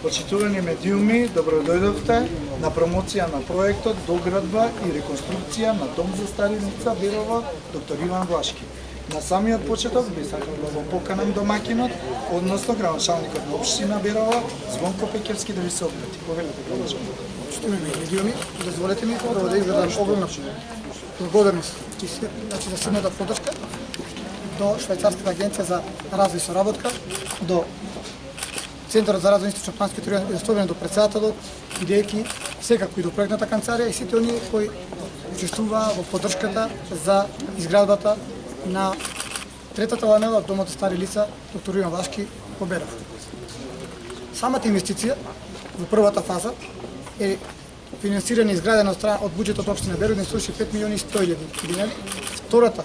Почитувани медиуми, добродојдовте на промоција на проектот доградба и реконструкција на дом за стари лица Берово доктор Иван Влашки. На самиот почеток би сакал да го поканам домакинот, односно градоначалникот на општина Берово, Звонко Пекевски, да ви се обрати. Повелете, градоначалник. Почитувани медиуми, дозволете ми да изразам огромна благодарност за силната поддршка до Швајцарската агенција за развој и соработка, до Центарот за развој Источно-Плански регион и особено до председателот, бидејќи секако и до проектната канцеларија и сите оние кои учествуваа во поддршката за изградбата на третата ламела од домот за стари лица доктор Иван Влашки во Берово. Самата инвестиција во првата фаза е финансирана и изградена од буџетот општина Берово 5.100.000 динари. Втората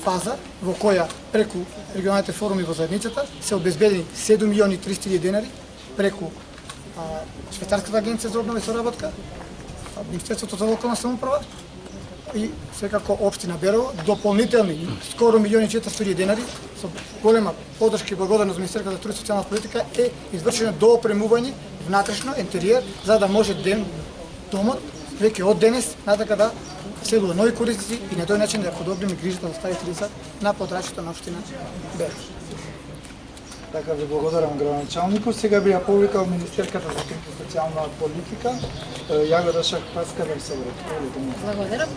фаза во која преку регионалните форуми во заедницата се обезбедени 7.300.000 динари преку Швајцарската агенција за обнова и соработка, Министерството за локална самоуправа и секако општина Берово, дополнителни скоро 1.400.000 динари со голема поддршка и благодарност за Министерството за труд и социјална политика е извршено доопремување внатрешно интериер за да може домот веќе од денес натака да селува нови корисници и на тој начин да подобриме грижата за старите лица на подрачјето на општина Берово. Така ви благодарам, градоначалнику. Сега би ја повикал министерката за труд и социјална политика, Јагода Шахпаска, да се обрати. Благодарам.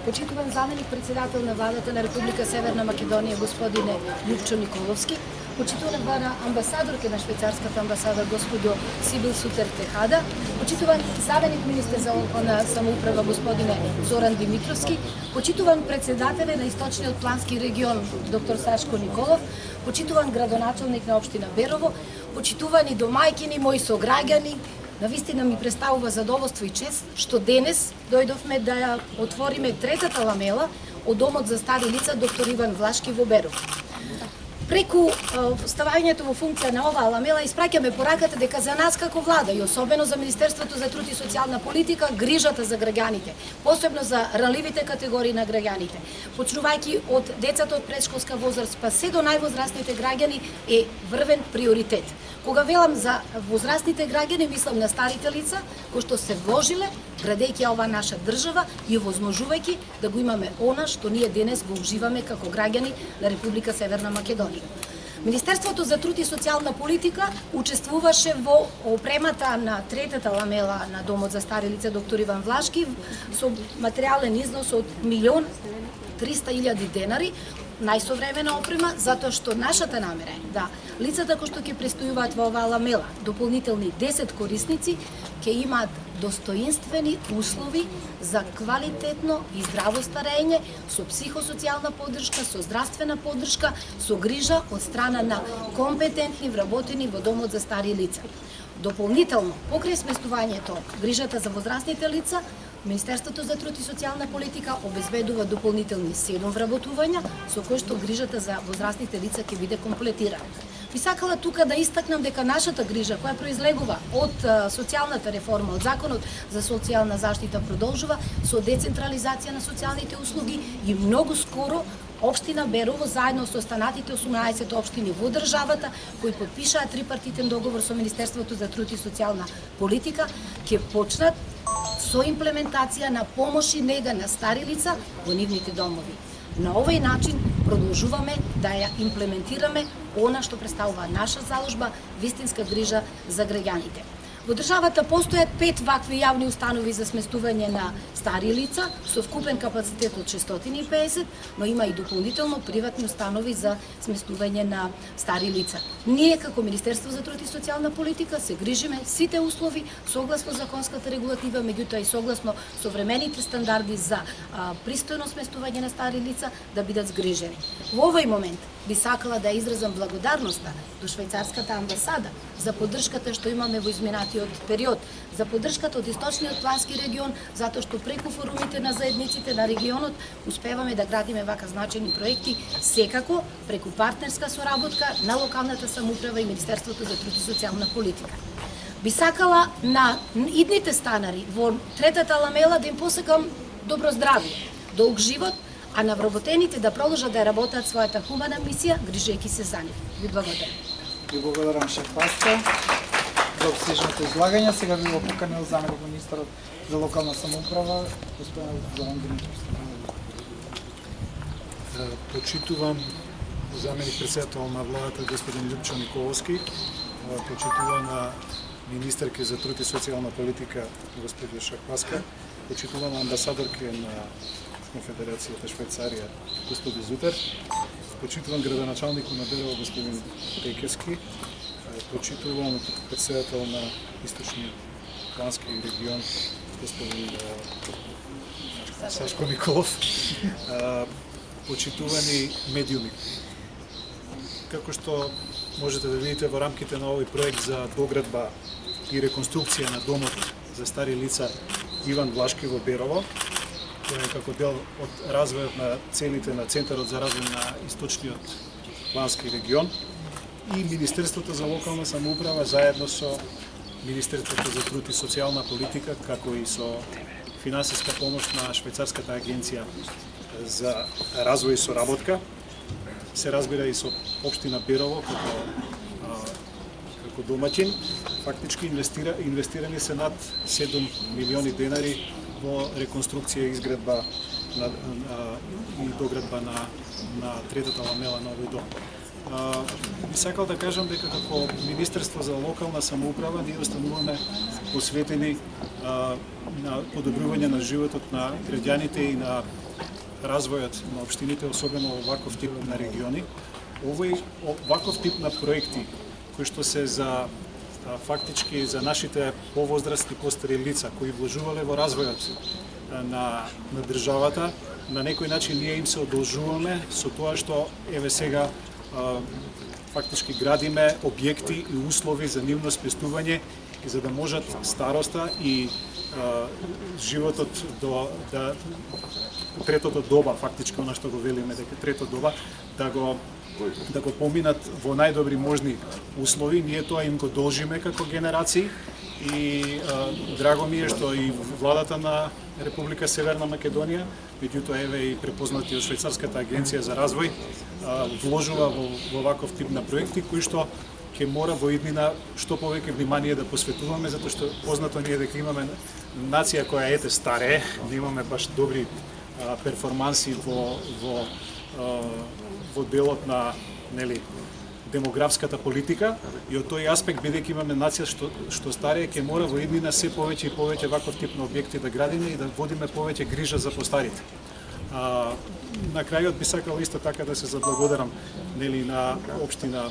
Почитуван заменик председател на владата на Република Северна Македонија господине Љупчо Николовски, почитувана амбасадорка на швајцарската амбасада господио Сибил Сутер Техада, почитуван заменик министер за локална самоуправа господине Зоран Димитровски, почитуван председателе на Источниот плански регион доктор Сашко Николов, почитуван градоначалник на општина Берово, почитувани домајкини, мои сограѓани. Навистина ми представува задоволство и чест што денес дојдовме да ја отвориме третата ламела од домот за стари лица доктор Иван Влашки во Берово. Преку ставањето во функција на оваа ламела испраќаме пораката дека за нас како влада и особено за Министерството за труд и социјална политика грижата за граѓаните, посебно за ранливите категории на граѓаните, почнувајќи од децата од предшколска возраст па се до највозрастните граѓани е врвен приоритет. Кога велам за возрастните граѓани, мислам на старите лица кои што се вложиле градејќи оваа наша држава и овозможувајќи да го имаме она што ние денес го уживаме како граѓани на Република Северна Македонија. Министерството за труд и социјална политика учествуваше во опремата на третата ламела на домот за стари лица доктор Иван Влашки со материјален износ од 1.300.000 денари, најсовремена опрема, затоа што нашата намера е да лицата кои што ќе престојуваат во оваа ламела, дополнителни 10 корисници, ќе имаат достоинствени услови за квалитетно и здраво старење со психосоцијална поддршка, со здравствена поддршка, со грижа од страна на компетентни вработени во домот за стари лица. Дополнително, покрај сместувањето грижата за возрастните лица, Министерството за труд и социјална политика обезбедува дополнителни 7 вработувања со кои што грижата за возрастните лица ќе биде комплетирана. Би сакала тука да истакнам дека нашата грижа која произлегува од социјалната реформа, од законот за социјална заштита продолжува со децентрализација на социјалните услуги и многу скоро општина Берово заедно со останатите 18 општини во државата кои потпишаа трипартитен договор со Министерството за труд и социјална политика ќе почнат со имплементација на помош и нега на стари лица во нивните домови. На овој начин продолжуваме да ја имплементираме она што представува наша заложба, вистинска грижа за граѓаните. Во државата постојат 5 вакви јавни установи за сместување на стари лица со вкупен капацитет од 650, но има и дополнително приватни установи за сместување на стари лица. Ние како Министерство за труд и социјална политика се грижиме сите услови согласно законската регулатива, меѓутоа и согласно современите стандарди за пристојно сместување на стари лица да бидат згрижени. Во овој момент би сакала да изразам благодарноста до швајцарската амбасада за поддршката што имаме во изминатиот период, за поддршката од Источниот плански регион, затоа што преку форумите на заедниците на регионот успеваме да градиме вака значајни проекти, секако преку партнерска соработка на локалната самоуправа и Министерството за труд и социјална политика. Би сакала на идните станари во третата ламела да им посакам добро здравје, долг живот, а на вработените да продолжат да работат својата хумана мисија, грижејќи се за нив. Ви благодарам. Ви благодарам шеф Паска за обстежното излагање. Сега би го поканил заменик министерот за локална самоуправа, господин Зоран Димитров. Почитувам заменик председател на владата господин Љупчо Николовски, почитувам на министерке за труд и социјална политика господин Шахпаска, почитувам амбасадорке на Конфедерацијата Швајцарија господин Зутер, почитувам градоначалник на Берово господин Текевски, почитувам председател на Источниот плански регион господин Сашко Николов, почитувани медиуми. Како што можете да видите во рамките на овој проект за доградба и реконструкција на домот за стари лица Иван Влашки во Берово, кој е како дел од развојот на целите на Центарот за развој на Источниот плански регион и Министерството за локална самоуправа заедно со Министерството за труд и социјална политика, како и со финансиска помош на Швајцарската агенција за развој и соработка, се разбира и со општина Берово како домаќин, фактички инвестирани се над 7 милиони денари во реконструкција и изградба и доградба на третата ламела на овој дом. Би сакал да кажам дека како Министерство за локална самоуправа ние остануваме посветени на подобрување на животот на граѓаните и на развојот на општините, особено оваков тип на региони. Оваков тип на проекти кои што се за фактички за нашите повозрастни постари лица кои вложувале во развојот на државата, на некој начин ние им се одолжуваме со тоа што еве сега фактички градиме објекти и услови за нивно спестување и за да можат староста и животот до третото доба, фактички она што го велиме дека трето доба, да го поминат во најдобри можни услови. Ние тоа им го должиме како генерации и драго ми е што и владата на Република Северна Македонија, меѓутоа еве и препознати од Швајцарската агенција за развој, вложува во оваков тип на проекти кои што ќе мора во иднина што повеќе внимание да посветуваме, затоа што познато ни е дека имаме нација која ете старее, немаме баш добри перформанси во делот на демографската политика и од тој аспект, бидејќи имаме нација што старее, ќе мора во иднина се повеќе и повеќе ваков тип на објекти да градиме и да водиме повеќе грижа за постарите. На крајот би сакал исто така да се заблагодарам на општина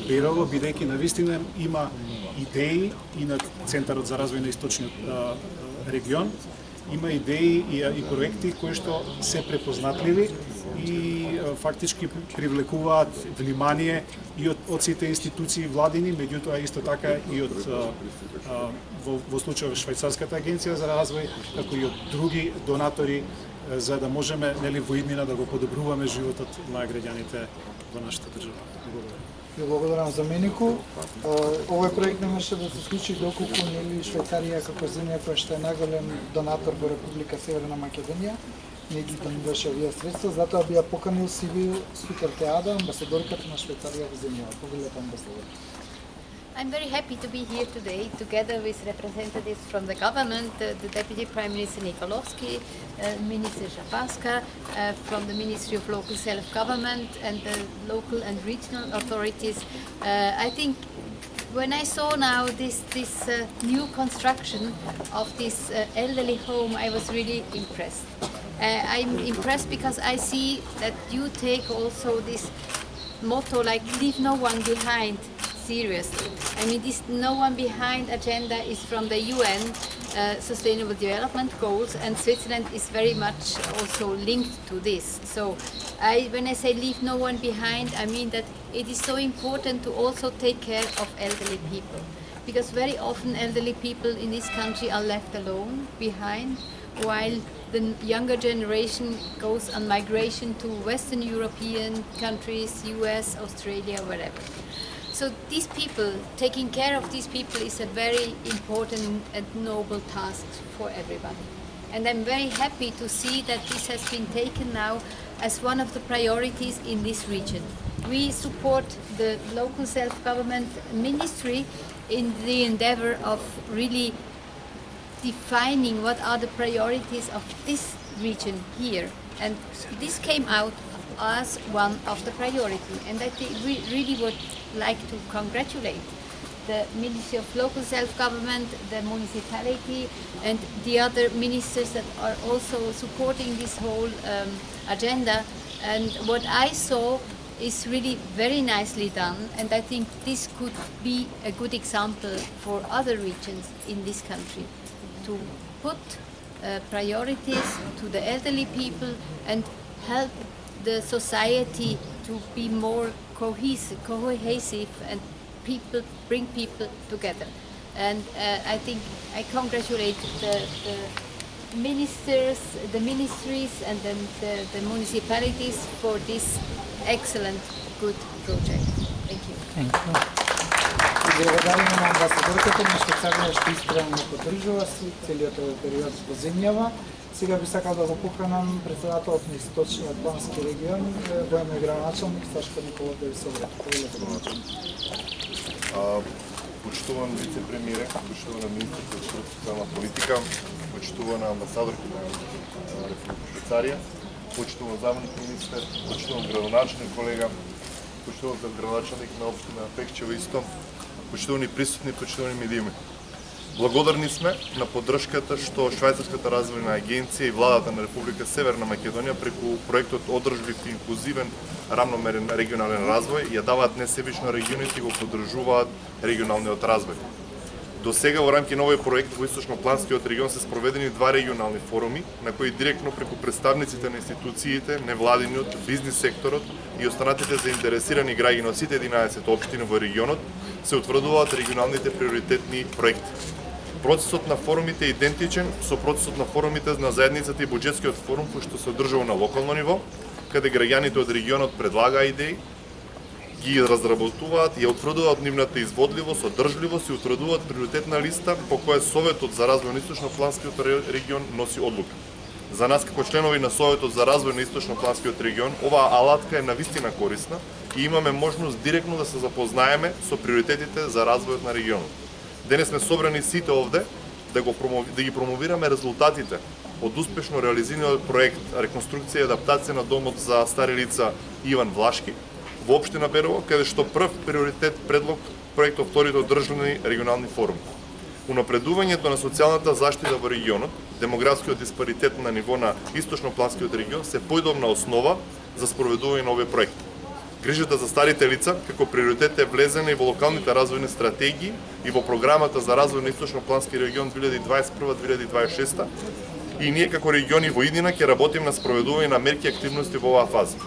Берово, бидејќи навистина има идеи и на Центарот за развој на Источниот регион, има идеи и проекти кои што се препознатливи и фактички привлекуваат внимание и од сите институции владини, меѓутоа исто така и од во случајот Швајцарската агенција за развој, како и од други донатори, за да можеме во иднина да го подобруваме животот на граѓаните во нашата држава. Благодарам. Ви благодарам заменику. Овој проект не можеше да се случи доколку Швајцарија како земја која што е најголем донатор во Република Северна Македонија не ги донираше овие средства, затоа би ја поканил Сибил Сутер Теада, амбасадорката на Швајцарија во земјава. Повелете амбасадор. I'm very happy to be here today, together with representatives from the government, the Deputy Prime Minister Nikolovsky, Minister Šapaska, from the Ministry of Local Self-Government and the local and regional authorities. I think when I saw now this new construction of this elderly home, I was really impressed. I'm impressed because I see that you take also this motto like leave no one behind seriously. I mean, this no one behind agenda is from the UN Sustainable Development Goals, and Switzerland is very much also linked to this. So when I say leave no one behind, I mean that it is so important to also take care of elderly people, because very often elderly people in this country are left alone behind, while the younger generation goes on migration to Western European countries, US, Australia, wherever. So these people, taking care of these people is a very important and noble task for everybody. And I'm very happy to see that this has been taken now as one of the priorities in this region. we support the local self-government ministry in the endeavor of really defining what are the priorities of this region here. And this came out as one of the priorities. And I think we really would like to congratulate the Ministry of Local Self-Government, the municipality, and the other ministers that are also supporting this whole agenda. And what I saw is really very nicely done, and I think this could be a good example for other regions in this country to put priorities to the elderly people and help the society to be more cohesive and bring people together. And I think I congratulate the ministers, the ministries, and then the municipalities for this excellent, good project. Thank you. Thank you. Благодарим на амбасадорката на Швейцарија што искрено поддржува целиот овој период во земјава. Сега би сакал да го поканам председателот на Источниот плански регион, военен градоначалник Сашко Николов да ви се обрати. Почитуван вице-премиер, почитувана министърка за социална политика, почитувана амбасадорка на Република Швейцарија, почитуван заменик министър, почитуван градоначалник колега, почитуван градоначалник на општина Пекчево исто, почитувани присутни, почитувани медиуми. Благодарни сме на поддршката што Швајцарската развојна агенција и владата на Република Северна Македонија преку проектот Одржлив и инклузивен рамномерен регионален развој ја даваат несебично регионите и го поддржуваат регионалниот развој. До сега во рамки на овој проект во Источнопланскиот регион се спроведени два регионални форуми на кои директно преку представниците на институциите, невладиниот, бизнис секторот и останатите заинтересирани граѓани од сите 11 општини во регионот се утврдуваат регионалните приоритетни проекти. Процесот на форумите е идентичен со процесот на форумите на заедницата и буџетскиот форум кој што се одржува на локално ниво, каде граѓаните од регионот предлагаа идеи, ги разработуваат и ја утврдуваат нивната изводливост, одржливост и утврдуваат приоритетна листа по која Советот за развој на Источнопланскиот регион носи одлука. За нас како членови на Советот за развој на Источнопланскиот регион, оваа алатка е навистина корисна и имаме можност директно да се запознаеме со приоритетите за развојот на регионот. Денес сме собрани сите овде да ги промовираме резултатите од успешно реализираниот проект реконструкција и адаптација на домот за стари лица Иван Влашки во општина Берово, каде што прв приоритет предлог проектот вторите одржани регионални форуми. Унапредувањето на социјалната заштита во регионот, демографскиот диспаритет на ниво на Источнопланскиот регион се поидобна основа за спроведување на овој проект. Грижата за старите лица како приоритет е влезена и во локалните развојни стратегии и во програмата за развој на Источноплански регион 2021-2026 и ние како региони во иднина ќе работиме на спроведување на мерки и активности во оваа фаза.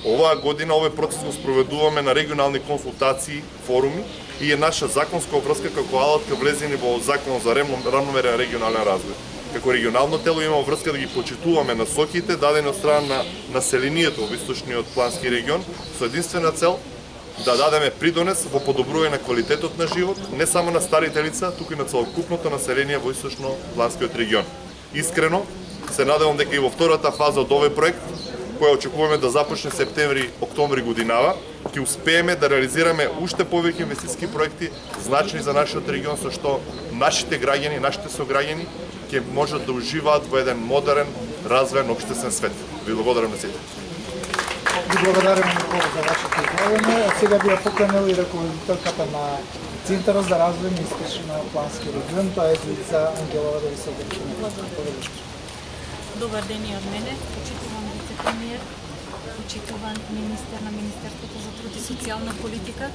Оваа година овој процес го спроведуваме на регионални консултации, форуми и е наша законска обврска како алатка влезени во Закон за рамномерен регионален развој. Како регионално тело имаме врска да ги почитуваме насоките дадени од страна на населението во Источниот плански регион со единствена цел да дадеме придонес во подобрување на квалитетот на живот не само на старите лица, туку и на целокупното население во Источнопланскиот регион. Искрено се надевам дека и во втората фаза од овој проект, која очекуваме да започне септември-октомври годинава, ќе успееме да реализираме уште повеќе инвестициски проекти значни за нашиот регион, со што нашите граѓани, нашите сограѓани ќе можат да уживаат во еден модерен, развоен општествен свет. Ви благодарам на сите. Ви благодарам Никола за вашето излагање. Сега би ја поканил и раководителката на Центарот за развој на Источноплански регион, тоа е Зица Ангелова да ви се обрати. Добар ден и од мене, почитуван вице-премиер, почитуван министер на Министерството за труд и социјална политика,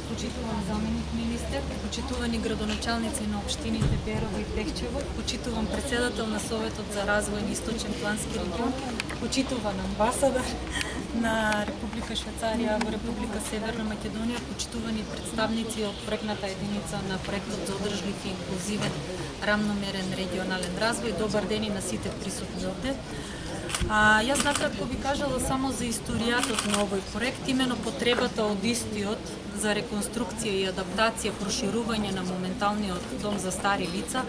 почитуван заменик министер, почитувани градоначалници на општините Берово и Пехчево, почитуван председател на Советот за развој на Источен плански регион, почитуван амбасадор на Република Швейцарија во Република Северна Македонија, почитувани представници од проектната единица на проектот за одржлив и инклузивен рамномерен регионален развој. Добар ден и на сите присутни овде. Јас накратко би кажала само за историјатот на овој проект, имено потребата од истиот за реконструкција и адаптација, проширување на моменталниот дом за стари лица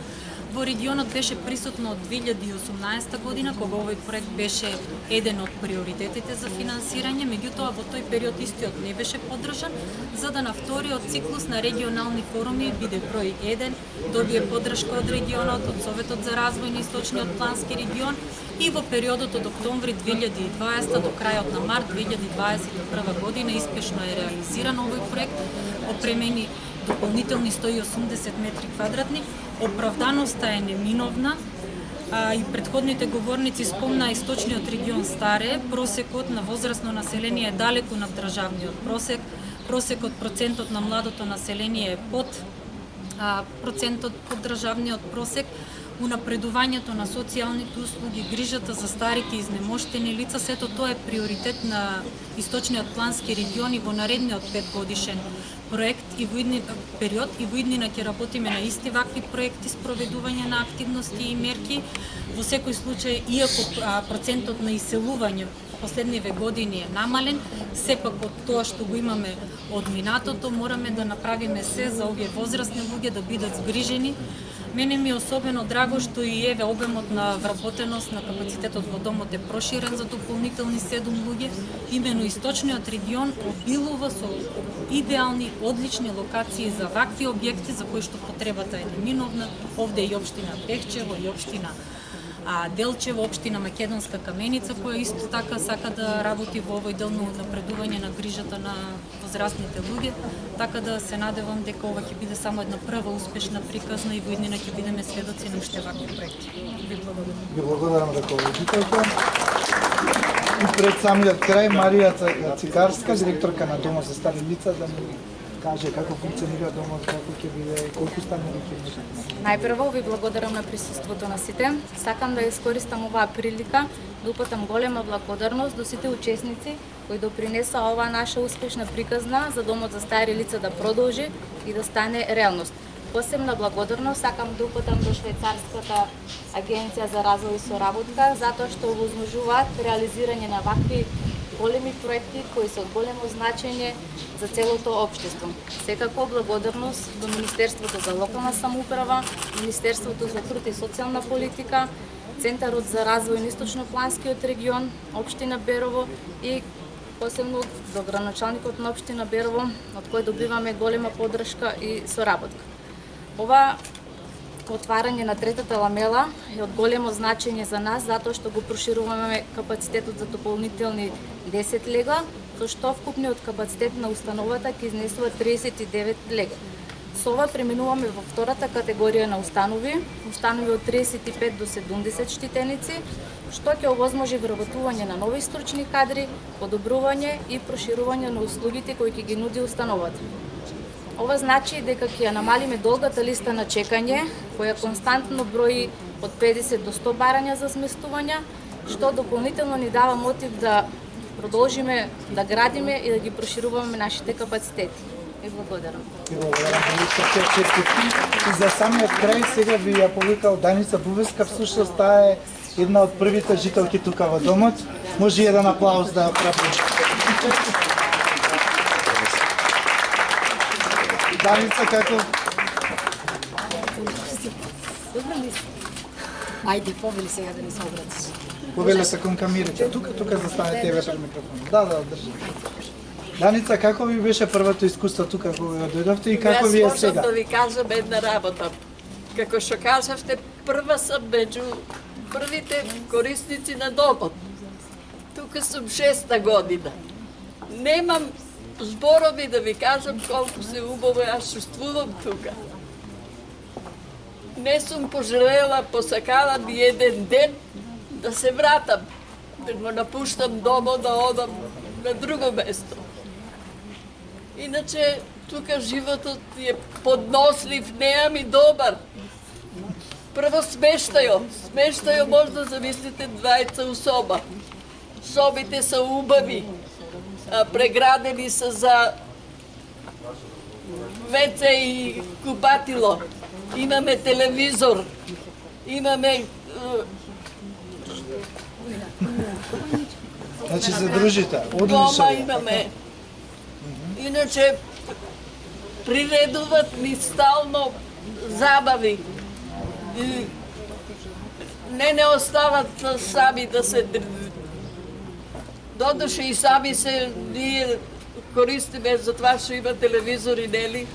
Во регионот беше присутно од 2018 година, кога овој проект беше еден од приоритетите за финансирање, меѓутоа во тој период истиот не беше поддржан, за да на вториот циклус на регионални форуми биде број 1, добие поддршка од регионот, од Советот за развој на Источниот плански регион и во периодот од октомври 2020 до крајот на март 2021 година испешно е реализиран овој проект, опремени дополнителни 180 метри квадратни. Оправданоста е неминовна, и предходните говорници спомна Источниот регион старее, просекот на возрастно население е далеку над државниот просек, просекот процентот на младото население е под процентот под државниот просек, унапредувањето на социјалните услуги, грижата за старите и изнемоштени лица, сето тоа е приоритет на Источниот плански регион и во наредниот 5 годишен проект и во период и во иднина ќе работиме на исти вакви проекти, спроведување на активности и мерки. Во секој случај, иако процентот на иселување последниве години е намален, сепак од тоа што го имаме од минатото, мораме да направиме се за овие возрастни луѓе да бидат згрижени. Мене ми е особено драго што и еве обемот на вработеност на капацитетот во домот е проширен за дополнителни 7 луѓе. Имено Источниот регион обилува со идеални, одлични локации за вакви објекти за кои што потребата е неминовна. Овде и општина Пехчево, и општина Делчево, општина Македонска Каменица, која исто така сака да работи во овој дел на напредување на грижата на возрастните луѓе, така да се надевам дека ова ќе биде само една прва успешна приказна и во иднина ќе бидеме сведоци на уште вакви проекти. Ви благодарам. Ви благодарам дека овој И пред самиот крај Марија Цикарска, директорка на Домот за стари лица, да ни каже како функционира домот, како ќе биде, колку станови ќе имате. Најпрво ви благодарам на присуството на сите. Сакам да искористам оваа прилика да упатам голема благодарност до сите учесници кои допринесоа оваа наша успешна приказна за Домот за стари лица да продолжи и да стане реалност. Посебна благодарност сакам да упатам до Швајцарската агенција за развој и соработка затоа што овозможуваат реализирање на вакви големи проекти кои се од големо значење за целото општество. Секако благодарност до Министерството за локална самоуправа, Министерството за труд и социјална политика, Центарот за развој на Источнопланскиот регион, општина Берово и посебно до градоначалникот на општина Берово, од кој добиваме голема поддршка и соработка. Ова отварање на третата ламела е од големо значење за нас, затоа што го прошируваме капацитетот за дополнителни 10 легла, со што вкупниот капацитет на установата ќе изнесува 39 легла. Со ова преминуваме во втората категорија на установи од 35 до 70 штитеници, што ќе овозможи вработување на нови стручни кадри, подобрување и проширување на услугите кои ќе ги нуди установата. Ова значи дека ќе намалиме долгата листа на чекање, која константно брои од 50 до 100 барања за сместувања, што дополнително ни дава мотив да продолжиме да градиме и да ги прошируваме нашите капацитети. И благодарам. И благодарам, и за самиот крај сега би ја повикал Даница Бувеска, всушност таа е една од првите жителки тука во домот. Може и еден аплауз да ја правим. Даница, како? Добро ли си? Ајде, повели сега да не се обратиш. Повели се кон камерите. Тука застане тебе пред микрофон. Да, држи. Даница, како ви беше првото искуство тука кога дојдовте и како ви е сега? Јас можам да ви кажам една работа. Како што кажавте, прва сум меѓу првите корисници на домот. Тука сум 6-та година. Немам зборови да ви кажам колку се убаво јас чувствувам тука. Не сум пожелела, посакала ни еден ден да се вратам, да го напуштам домот, да одам на друго место. Иначе, тука животот е поднослив, неам и добар. Прво смештајот може да замислите 20 соба. Собите се убави, преградени се за ВЦ и купатило. Имаме телевизор, имаме... Значи се дружите, одлично. Дома имаме. Иначе приредуват ни стално забави. И не остават сами да се додуше и сами се ние користиме за това, што има телевизори, нели?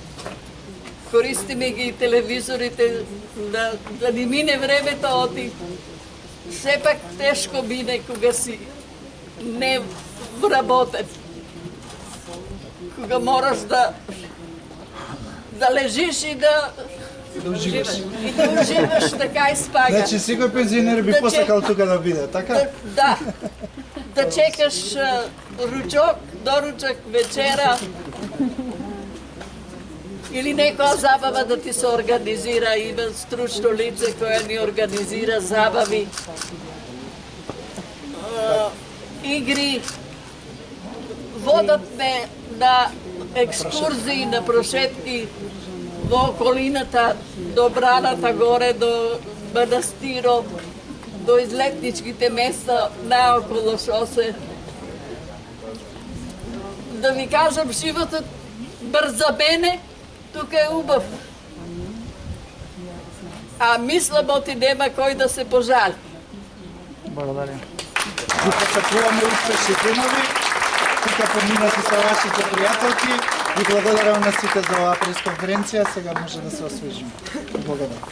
Користиме ги телевизорите да ни мине времето оти. Сепак тешко мине кога си не вработен. Кога мораш да лежиш и да уживаш така и спага. Значи секој пензионер би посакал тука да биде, така? Да. Да чекаш ручок, доручак, вечера или некоја забава да ти се организира, има стручно лице кое ни организира забави, игри, водат ме на екскурзии, на прошетки во околината, до Браната горе, до манастирот, до излетничките места наоколо шосе. Да ви кажам, животот за мене тука е убав. А мислам оти нема кој да се пожали. Благодаря. Ви посакуваме успешни денови. Тука поминати со вашите пријателки. Ви благодарам на сите за оваа пресконференција. Сега може да се освежиме. Благодарам.